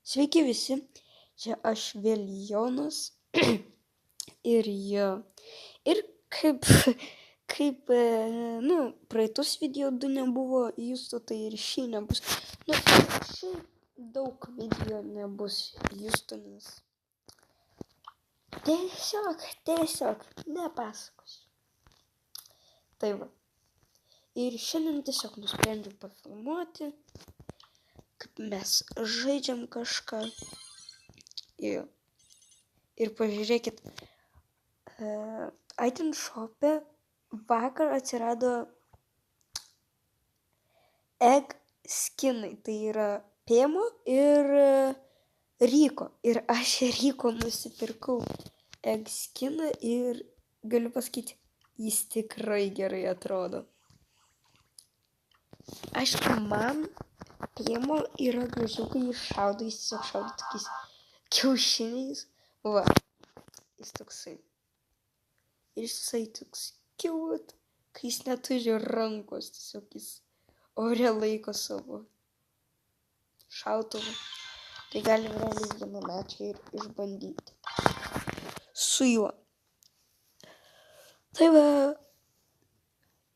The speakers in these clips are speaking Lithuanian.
Sveiki visi, čia aš vėl Jonas ir Ir kaip, praeitus video 2 nebuvo justo, tai ir šį nebus. Šiaip daug video nebus justo, nes tiesiog nepasakosiu. Tai va. Ir šiandien tiesiog nusprendžiau pafilmuoti, kaip mes žaidžiam kažką. Ir pažiūrėkit, item shop'e vakar atsirado egg skinai, tai yra Pėmo ir Ryko. Ir aš Ryko nusipirkau egg skiną ir galiu pasakyti, jis tikrai gerai atrodo. Aišku, man Pėmo yra gražiau, kai jis šaudo, jis tiesiog šaudo tokiais kiaušiniais. Va, jis toksai. Ir jisai toks cute, kai jis neturi rankos, tiesiog jis ore laiko savo šautuvą. Tai galim realiai vienamečiai ir išbandyti su juo. Tai va,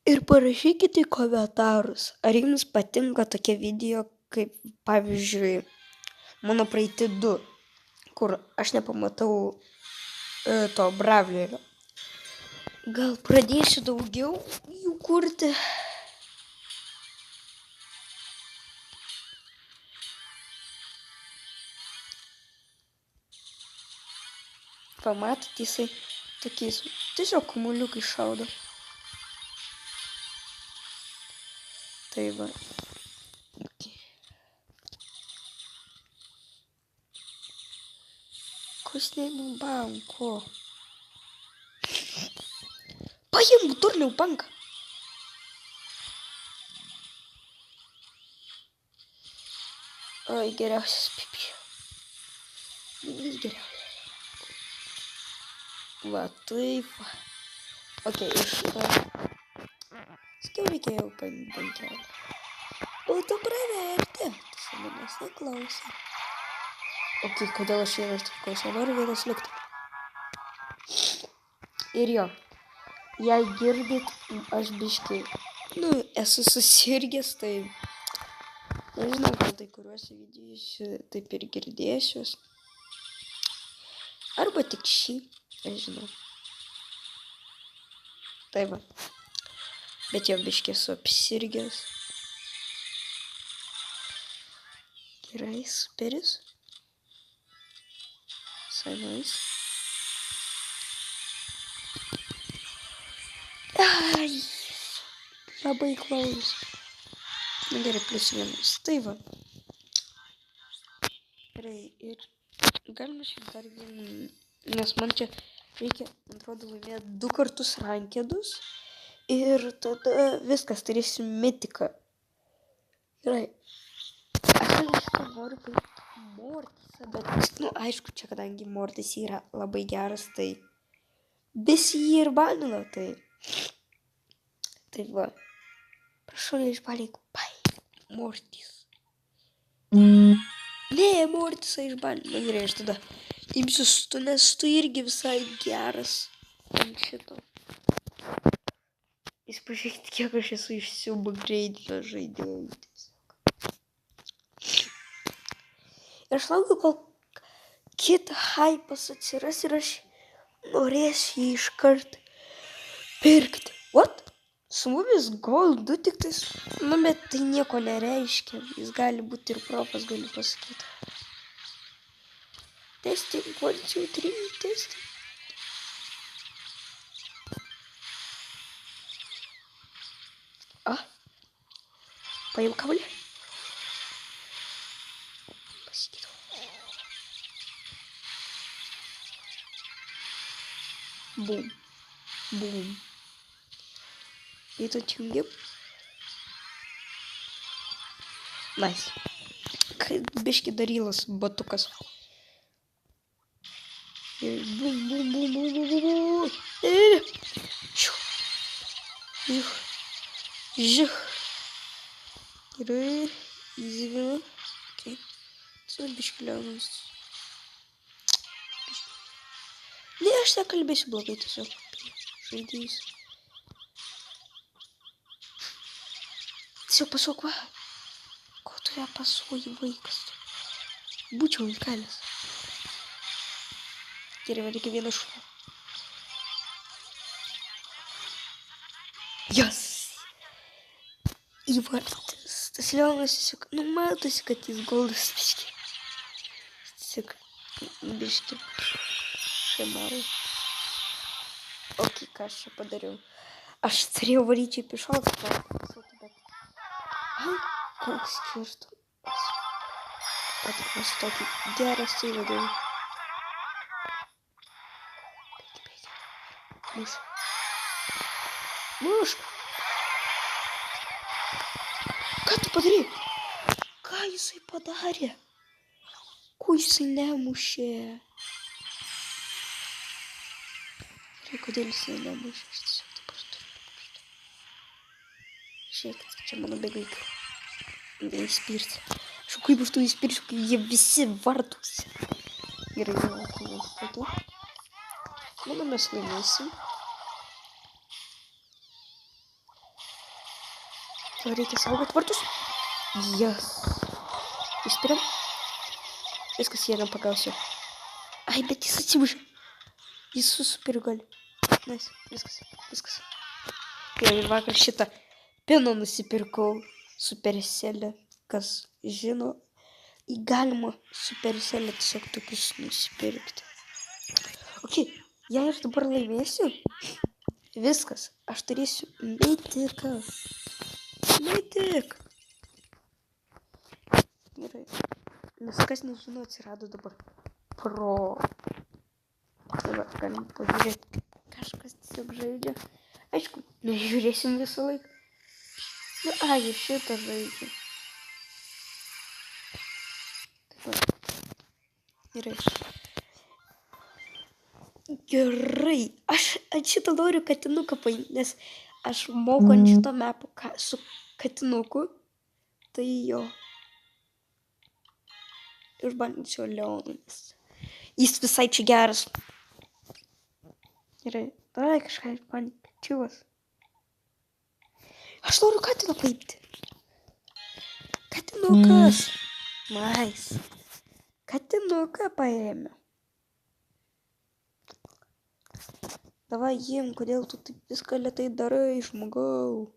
ir parašykite į komentarus, ar jums patinka tokie video, kaip pavyzdžiui mano praeiti 2, kur aš nepamatau to bravlerio. Gal pradėsiu daugiau jų kurti. Pamatot, jisai tokiais tiesiog kamuoliukai šaudo. Tai va. Kas neinu banko? Paimk durniau banką. Oi, geriausias pipi. Vis geriausias. Va, taip. Ok, iš to. Skiau reikėjo paimti bankelį. O tu praverti. Tu manęs neklausai. Ok, kodėl aš vienas tik klausau? Noriu vienas likti. Ir jo. Jei girdit, aš biškai, esu susirgęs, tai nežinau, gal tai kuriuose videose taip ir girdėsiuos. Arba tik šį, nežinau. Tai va. Bet jau biškai esu apsirgęs. Gerai, superis. Savais. Ai, labai klaus. Gerai, +1. Tai va. Gerai, ir galima šiaip dar vieną, nes man čia reikia, atrodo, laimėti 2 kartus rankedus. Ir tada viskas, turėsiu mitiką. Gerai. Aš šitą noriu paimti Mortisą, bet, aišku, čia kadangi Mortis yra labai geras, tai visi jį ir banino, tai... Tai va, prašau, neišbalyk, Mortis. Ne, Mortisą išbalino, gerai, aš tada imsiu tu, nes tu irgi visai geras ant šito. Jūs pažiūrėkite, kiek aš esu išsiubagreidinęs žaidėjų. Ir aš laukiu, kol kitą hypas atsiras ir aš norėsiu jį iškart pirkti. What? Su mumis Gold 2 tik tais, bet tai nieko nereiškia. Jis gali būti ir profas, galiu pasakyti. Testing, 1, 2, 3, testing. Paim kamuolį. Pasikydau. Bum. Bum. Itu atjungiam. Nice. Biški darylas batukas. Ir bum, bum, bum, bum, bum, bum, bum. Ir... Žiū. Gerai. Įzivinu. Okay. Biškilianas. Ne, aš nekalbėsiu blogai tiesiog. Žaidėjus. Tiesiog pasuok, va. Ko tu ją pasuoji, vaikas? Būčiau įkalęs. Gerai, man reikia vieną šūdą. Jas! Įvartis. Tas Leonas tiesiog, nu matosi, kad jis goldas biški. Tiesiog, biški. Šemarui. Ok, ką aš čia padariau? Aš turėjau varyti į šaltą, bet... Ai, koks skirtumas. Patikimas tokį gerą įvadėjau. Bėgi. Mušk. Mušk. Ką tu padarei? Ką jisai padarė? Ko jisai nemušė? Ir kodėl jisai nemušė? Aš tiesiog dabar turiu nemušti. Žiūrėkit, čia mano beveik neįspirti. Aš kaip aš tu įspirsiu, kai jie visi vartusi. Gerai, jau. Manau, mes laimėsim. Tai reikia saugot vartus. Jas. Įspiriam. Viskas, jie nepagausiu. Ai, bet jis atsimušė. Jis su superiu gali. Nice. Viskas. Ir vakar šitą piną nusipirkau. Supercelę. Kas žino, galima Supercelę tiesiog tokius nusipirkti. Ok, jei aš dabar laimėsiu, viskas, aš turėsiu mytiką. Mytik. Gerai, nes kas nežino, atsirado dabar pro. Dabar galim pažiūrėti, kažkas tiesiog žaidžia. Aišku, nežiūrėsim visą laiką. Nu, ai, šitą žaidžia. Gerai, aš šitą noriu katinuką paimti, nes aš moku ant šito mepo su katinuku, tai jo. Išbandysiu Leoną, nes jis visai čia geras. Gerai, davai kažką išbandyti, čiuvas. Aš noriu katiną paimti. Katinukas. Nice. Katinuką paėmė. Davai jiem, kodėl tu taip viską lėtai darai, žmogau.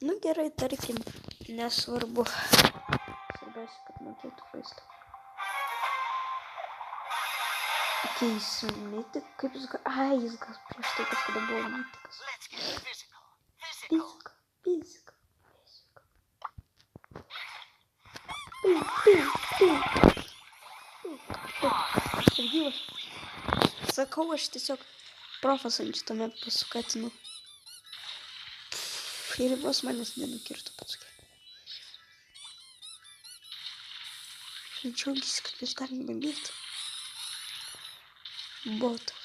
Nu gerai, tarkim, nesvarbu. Svarbiausia, kad mokėtų vaizdą. Jis mytik, kaip jis gal... Ai, jis gal prieš tai kažkada buvo mytikas. Fizika. Gyvas. Sakau, aš tiesiog profas ant šitame pasukatinu. Ir vos manęs nenukirto paskui. Džiaugiasi, kad mes galim bandyti. Botas.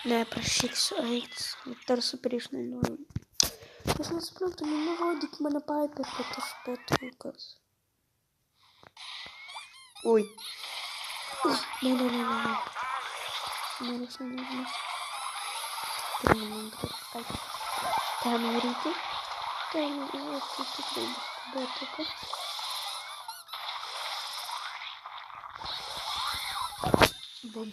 Ne, prašyksiu eit. Tarsi prieš nenoriu. Aš nesuprantu, nenurodyk mane Piper, kad aš petrukas. Oi. Ne. Ne. Ten varyti. Ten varyti tikrai petrukas. Bum.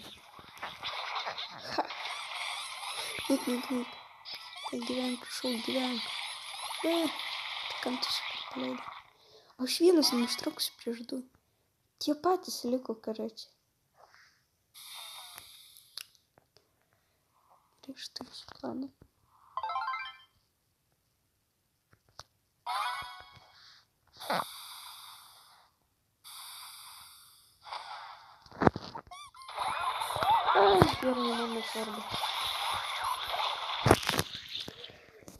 Nik. Tai gyvenk, prašau, gyvenk. Ne, tai kam tu super paleidai? Aš vienas neištrauksiu prieš du. Tie patys liko karačiai. Prieš tai su planu. Gerai, man nesvarbu.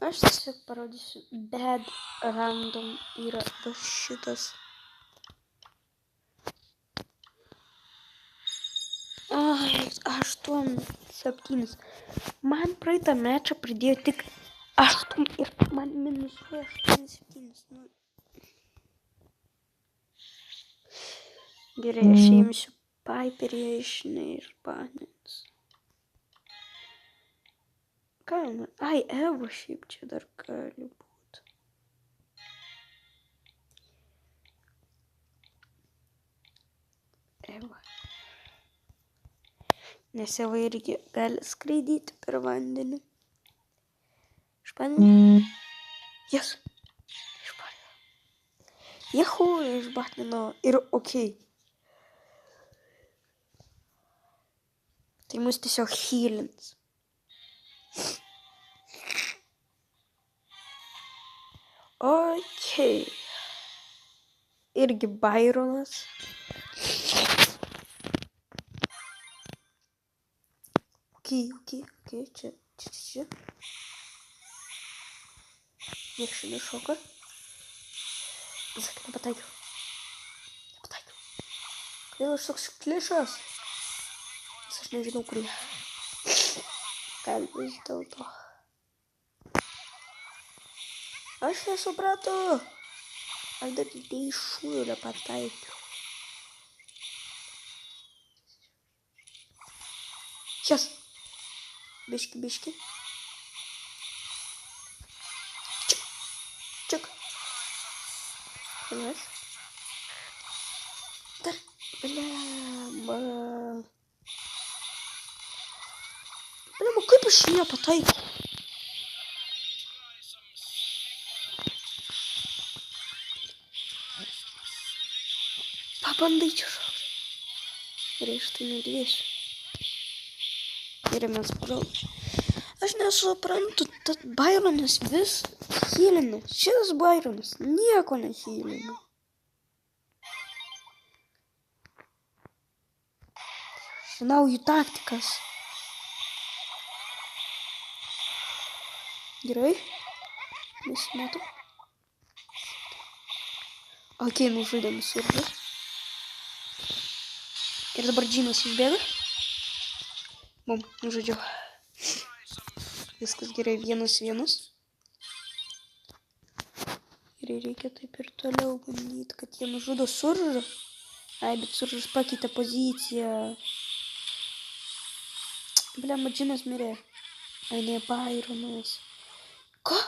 Aš tiesiog parodysiu bad random yra va šitas. Ai, 8-7. Man praeitą mečą pridėjo tik 8 ir man minusuoja 8-7. Nu. Gerai, aš įimsiu Piperį iš neišbanins. Ką? Ai, Evo šiaip čia dar gali būti. Eva. Nes Eva irgi gali skraidyti per vandenį. Išbaninu. Yes. Išbaninu. Jehu, išbaninu. Ir okei. Tai mus tiesiog healins. Okei. Irgi Byronas. Okei, čia. Nieks čia nešoka. Sak, nepataikiau. Kodėl aš toks klišas? Nes aš nežinau, kur jie. Gal vis dėlto. Aš nesupratau. Aš dar į šūlę pataikiau. Šias. Biški. Čik. Panas. Dar. Bliamba, kaip aš ją pataikiau? Pabandai čia šaudyti. Gerai, aš tai nedėsiu. Gerai, mes pagal. Aš nesuprantu, tad Byronas vis healina. Šitas Byronas nieko nehealina. Žinau jų taktikas. Gerai. Nesimetu. Okei, nužudėm surdą. Ir dabar Džinas išbėga. Bum, nužudžiau. Viskas gerai, 1-1. Ir reikia taip ir toliau bandyti, kad jie nužudo suržą. Ai, bet suržas pakeitė poziciją. Bliamba, Džinas mirė. Ai, ne, Byronas. Ką?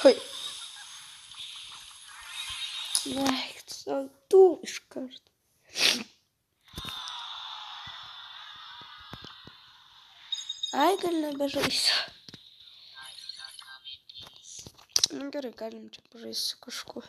Hai. Eik, tu iškart. Ai, gal nebežaisiu. Nu gerai, galim čia pažaisti su kažkuo.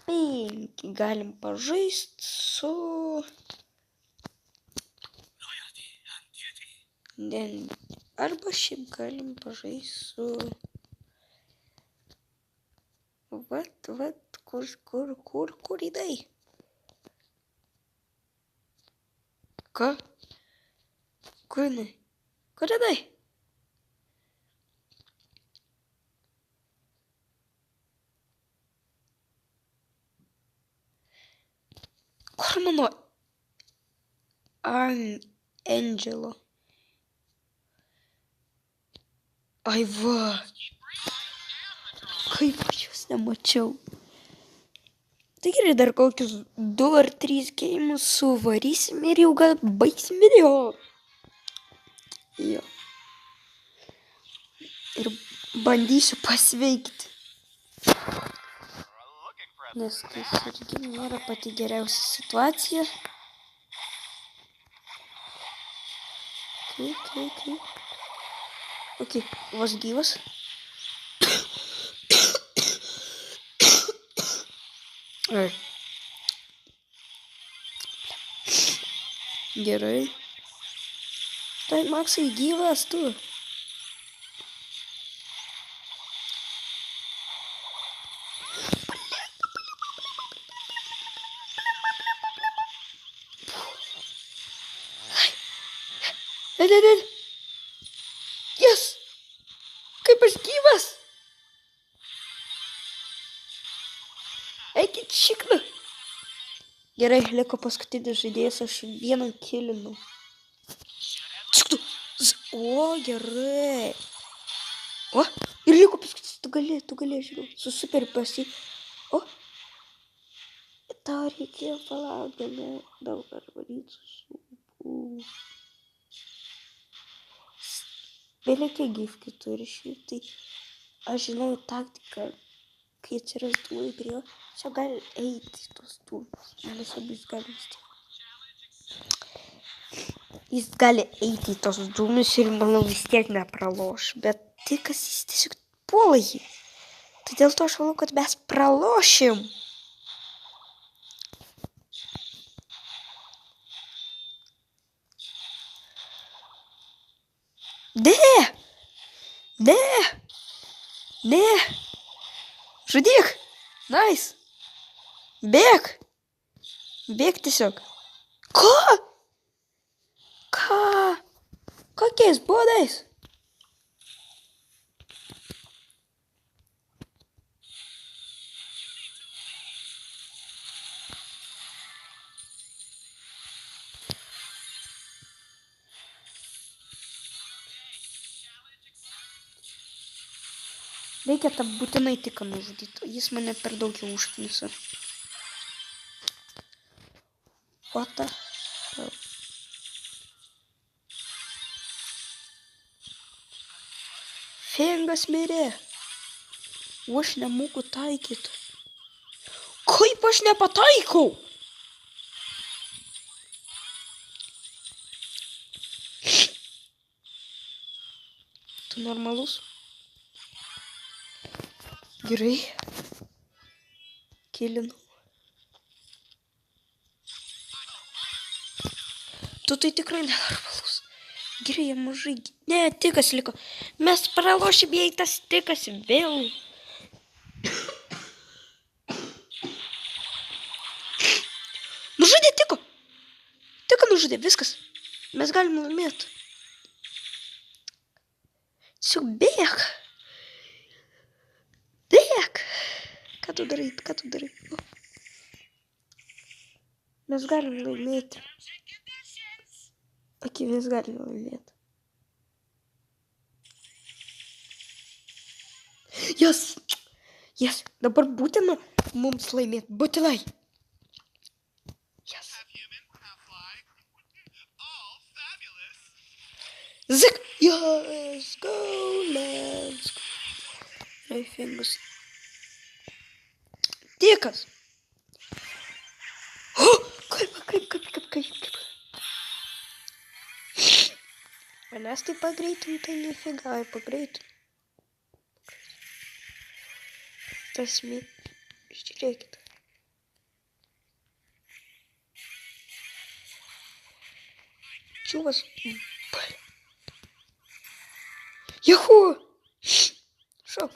Penki galim pažaisti su... Arba šiaip galim pažaisti su... Vat, kur idai? Ką? Kur jinai? Kur idai? Kur mano Angelo? Ai va. Kaip aš jos nemačiau. Tai gerai, dar kokius 2 ar 3 geimus suvarysim ir jau gal baigsim video. Jo. Ir bandysiu pasveikti. Nes tai irgi nėra pati geriausia situacija. Okei, vos gyvas. Gerai. Tai Maksai gyvas tu. Ne. Yes! Kaip aš gyvas! Eikit šikną! Gerai, liko paskutinis žaidėjas, aš vieną kilinu. Šiktų! O, gerai. O, ir liko paskutinis, tu gali, žinau, su super pasi. O, tau reikėjo palaukti, ne, daug arbarytų supų. Vėliau gyvki turi šitai. Aš žinau taktiką, kai atsiras dūmai prie jo, čia gali eiti tos dūmus. Nes abis gali vis tiek. Jis gali eiti į tos dūmus ir, manau, vis tiek nepraloš. Bet tai, kas jis tiesiog puola jį. Tai dėl to aš manau, kad mes pralošim. Ne! Žudyk! Nice! Bėk tiesiog. Ko? Ką? Kokiais būdais? Reikia tą būtinai tik nužudyti. Jis mane per daug jau užknisa. What the hell? Fengas mirė. O aš nemoku taikyti. Kaip aš nepataikau? Tu normalus? Gerai. Kilinu. Tu tai tikrai nenormalus. Gerai, jie mažai. Ne, tikas liko. Mes pralošim, jei tas tikas vėl. Nužudė tiko. Tiką nužudė, viskas. Mes galim laimėti. Tiesiog bėk. Ką tu darai? O. Mes galim laimėti. Mes galim laimėti. Yes. Dabar būtina mums laimėti. Būtinai. Yes. Zik. Yes. Go. Let's go. Fengas. Tikas. Kaip. Manęs tai pagreitin, tai nefiga, pagreitin. Tas žiūrėkit. Čiūvas. Juhu! Šok.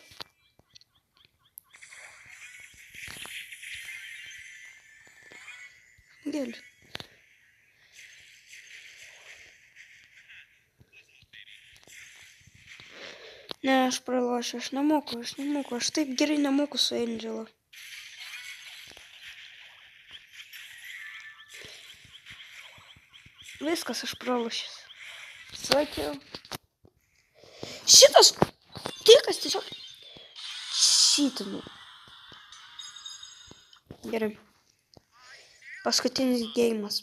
Gėliu. Ne, aš pralošiu, aš nemoku, aš taip gerai nemoku su Angela. Viskas, aš pralošęs. Sakiau. Šitas tikas tiesiog šitinu. Gerai. Paskutinis geimas.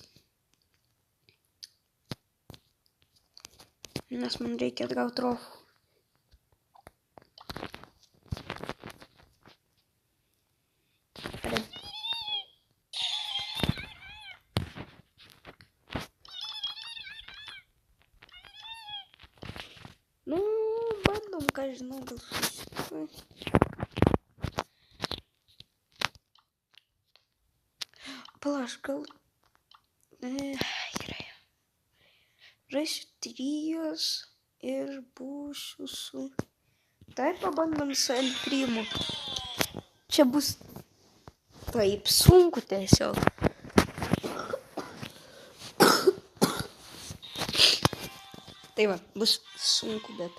Nes man reikia atgauti trofų. Nu, bandom, ką žinau, gal palaš, gal... Gerai. Žaisiu 3 ir būsiu su... Tai pabandom su Elprimu. čia bus taip sunku tiesiog. Tai va, bus sunku, bet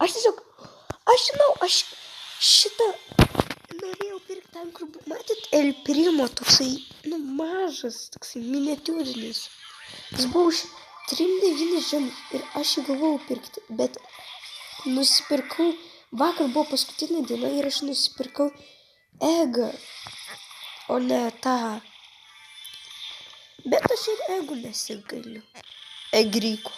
aš žinau, aš šitą norėjau pirkti ten, kur, matyt, El Primo toksai, mažas, toksai miniatiūrinis. Jis buvo už 3,90 ir aš jį galvojau pirkti, bet nusipirkau, vakar buvo paskutinė diena ir aš nusipirkau egą, o ne tą. Bet aš ir egų nesigaliu. Egryko.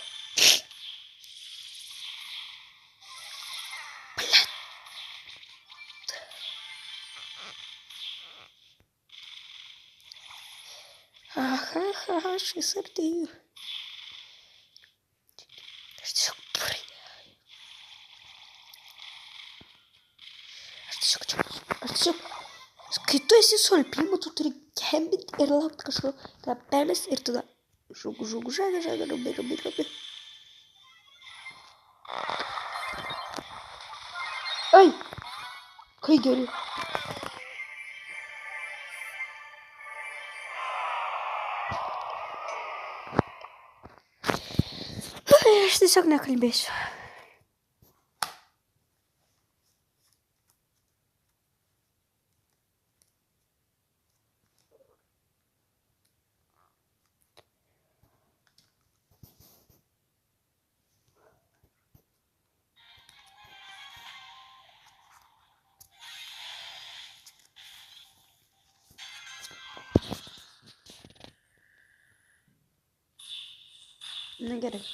Aha, šis artėju. Aš tiesiog kai tu esi su El Primo, tu turi kembinti ir laukti kažko, tada permest ir tada žugu, žaga, rabi. Ai, kai geriu. Aš tiesiog nekalbėsiu. Na gerai.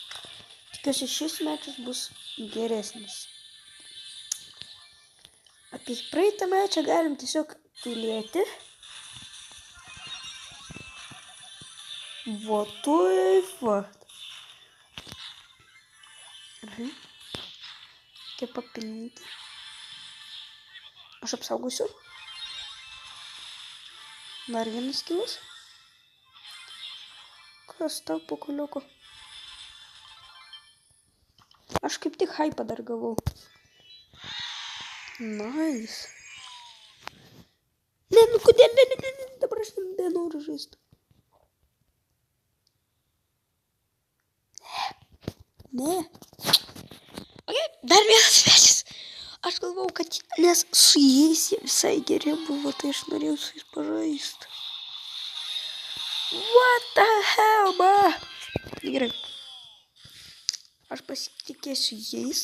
Tikiuosi šis mečas bus geresnis. Apie praeitą mečą galim tiesiog tylėti. Va taip va. Reikia papilninti. Aš apsaugosiu. Dar vienas kilas. Kas tau pokuliuko? Aš kaip tik hypą dar gavau. Nice. Ne, kodėl, ne, dabar aš nenoriu žaisti. Ne. Okay, dar vienas mečas. Aš galvau, kad nes su jais jie visai geri buvo, tai aš norėjau su jais pažaisti. What the hell, man? Gerai. Aš pasitikėsiu jais.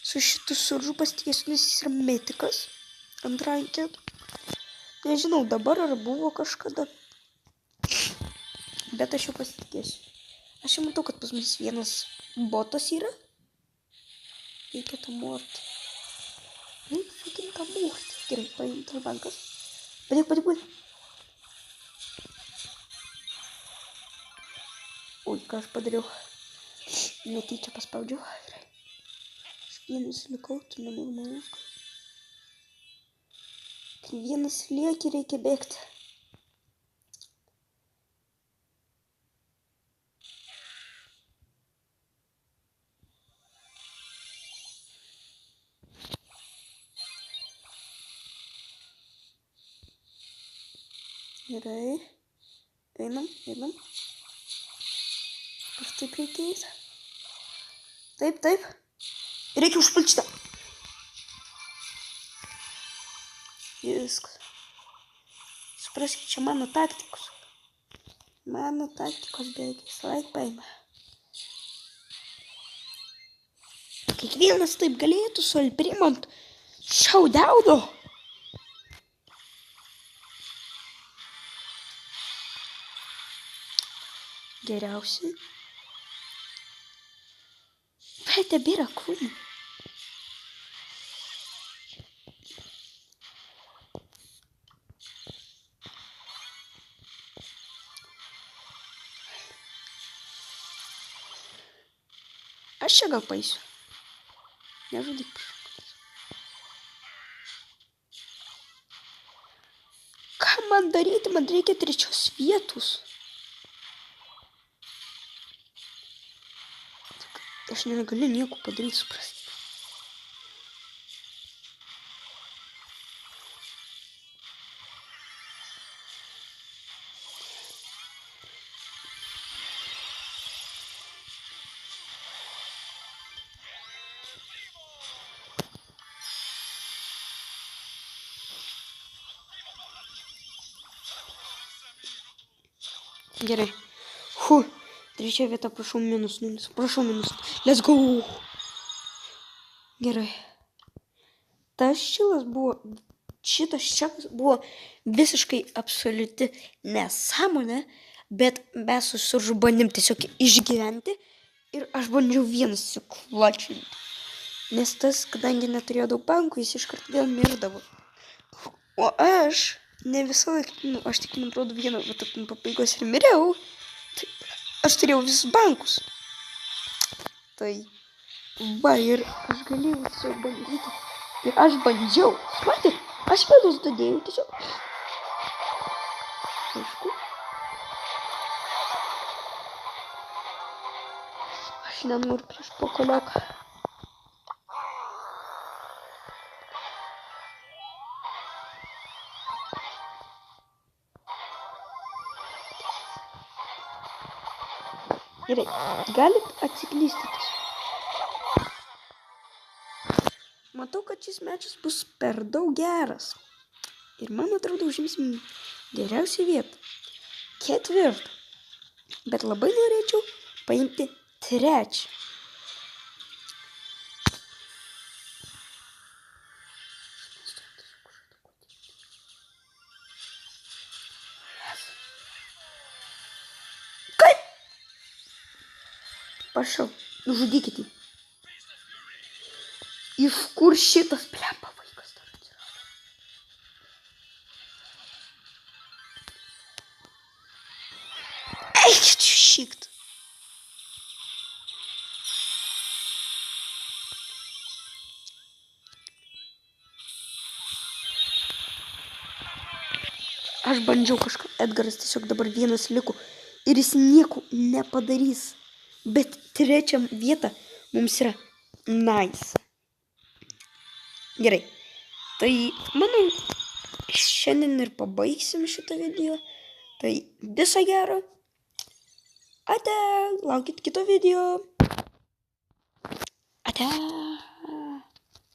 Su šitu suržu pasitikėsiu, nes jis yra metikas. Ant ranked. Nežinau, dabar ar buvo kažkada. Bet aš jau pasitikėsiu. Aš jau matau, kad pas mus vienas botas yra. Reikia tą mortį. Reikia tą mortį. Gerai, paimti bankas. Padėk. Ui, ką aš padariau. Netyčia paspaudžiau. Aš vienas likau, tu nenormalus. Kai vienas lieki, reikia bėgti. Gerai. Einam. Ar taip reikia eiti? Taip. Reikia užpulti šitą. Viskas. Supraskit, čia mano taktikos. Beveik visą laiką paima. Kiekvienas taip galėtų su El Primo šaudiaudo. Geriausiai. Bet tebėra kūnų. Aš čia gal paisiu. Nežudyk prašau. Ką man daryti? Man reikia 3 vietos. Aš negaliu nieko padaryti, suprasti. Gerai. Trečia vieta, prašau, -0. Prašau, -. Let's go. Gerai. Šitas čekas buvo visiškai absoliuti nesąmonė, bet mes bandėm tiesiog išgyventi ir aš bandžiau vienas įsiklačinti. Nes tas, kadangi neturėjo daug bankų, jis iškart vėl mirdavo. O aš ne visą laiką, aš tik, man atrodo, vieną pabaigos ir miriau. Tai aš turėjau visus bankus. Tai va, ir aš galėjau tiesiog bandyti. Ir aš bandžiau. Matėt, aš vėlus dadėjau tiesiog. Aišku. Aš nenoriu prieš pokolioką. Gerai, galit atsiklysti tiesiog. Matau, kad šis mečas bus per daug geras. Ir man atrodo, užimsim geriausią vietą. 4. Bet labai norėčiau paimti 3. Kaip? Prašau, nužudykite. Iš kur šitas plempa vaikas dar atsirado? Eikit šikt. Aš bandžiau kažką. Edgaras tiesiog dabar vienas liko. Ir jis nieko nepadarys. Bet 3 vieta mums yra nice. Gerai. Tai, manau, šiandien ir pabaigsim šitą video. Tai viso gero. Ate, laukit kito video. Ate.